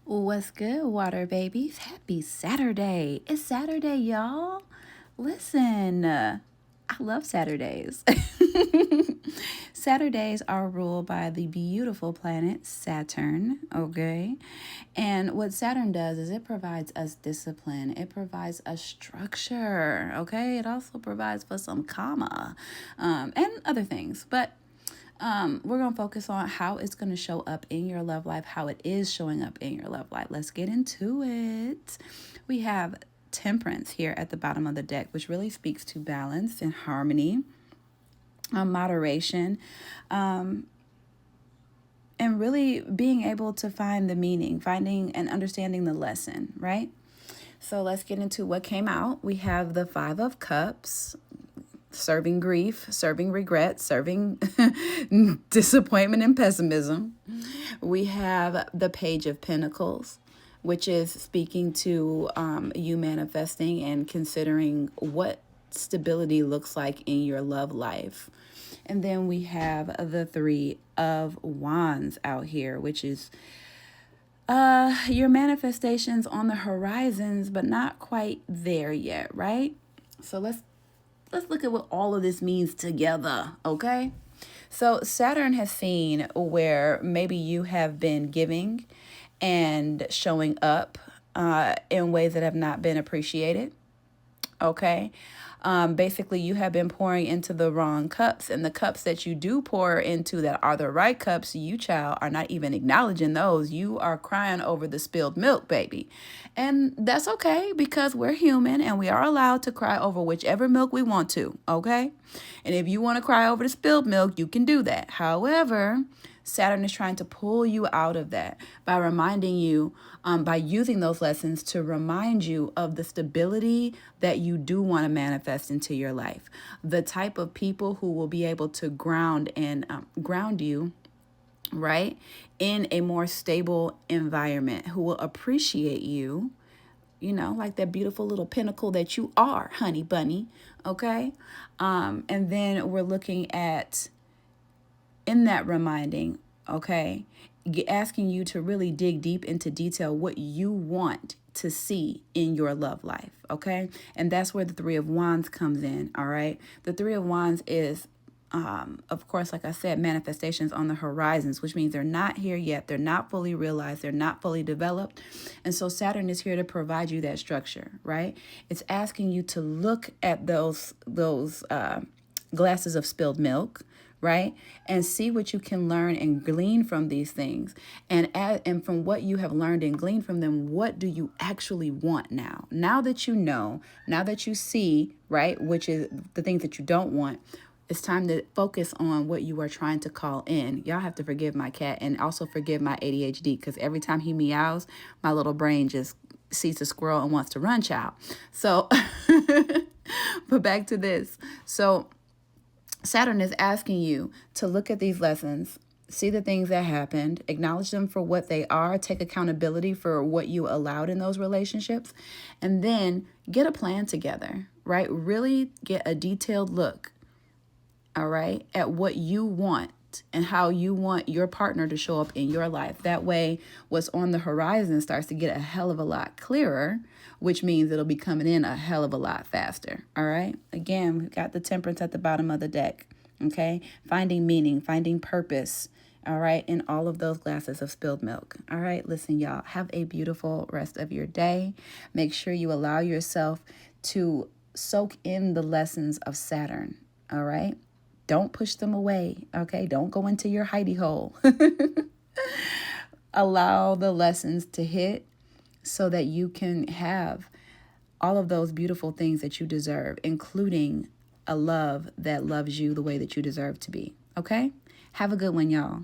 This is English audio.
What's good, water babies? Happy Saturday. It's Saturday, y'all. Listen, I love Saturdays. Saturdays are ruled by the beautiful planet Saturn, okay? And what Saturn does is it provides us discipline, it provides us structure, okay? It also provides for some karma and other things. But we're going to focus on how it's going to show up in your love life, how it is showing up in your love life. Let's get into it. We have Temperance here at the bottom of the deck, which really speaks to balance and harmony, moderation, and really being able to find the meaning, finding and understanding the lesson, right? So let's get into what came out. We have the Five of Cups, serving grief, serving regret, serving disappointment and pessimism. We have the Page of Pentacles, which is speaking to you manifesting and considering what stability looks like in your love life. And then we have the Three of Wands out here, which is your manifestations on the horizons, but not quite there yet, right? So let's look at what all of this means together, okay? So Saturn has seen where maybe you have been giving and showing up in ways that have not been appreciated, okay? Basically, you have been pouring into the wrong cups, and the cups that you do pour into that are the right cups, you, child, are not even acknowledging those. You are crying over the spilled milk, baby. And that's okay, because we're human and we are allowed to cry over whichever milk we want to, okay? And if you want to cry over the spilled milk, you can do that. However, Saturn is trying to pull you out of that by reminding you, by using those lessons to remind you of the stability that you do want to manifest into your life. The type of people who will be able to ground you, right, in a more stable environment, who will appreciate you, like that beautiful little pinnacle that you are, honey bunny, okay? And then we're looking at, in that reminding, okay, asking you to really dig deep into detail what you want to see in your love life, okay? And that's where the Three of Wands comes in, all right? The Three of Wands is, of course, like I said, manifestations on the horizons, which means they're not here yet. They're not fully realized. They're not fully developed. And so Saturn is here to provide you that structure, right? It's asking you to look at those glasses of spilled milk, right? And see what you can learn and glean from these things. And from what you have learned and gleaned from them, what do you actually want now? Now that you know, now that you see, right, which is the things that you don't want, it's time to focus on what you are trying to call in. Y'all have to forgive my cat and also forgive my ADHD, because every time he meows, my little brain just sees a squirrel and wants to run, child. So, but back to this. So Saturn is asking you to look at these lessons, see the things that happened, acknowledge them for what they are, take accountability for what you allowed in those relationships, and then get a plan together, right? Really get a detailed look, all right, at what you want and how you want your partner to show up in your life. That way, what's on the horizon starts to get a hell of a lot clearer, which means it'll be coming in a hell of a lot faster. All right. Again, we've got the Temperance at the bottom of the deck. Okay. Finding meaning, finding purpose. All right. In all of those glasses of spilled milk. All right. Listen, y'all, have a beautiful rest of your day. Make sure you allow yourself to soak in the lessons of Saturn. All right. Don't push them away, okay? Don't go into your hidey hole. Allow the lessons to hit so that you can have all of those beautiful things that you deserve, including a love that loves you the way that you deserve to be, okay? Have a good one, y'all.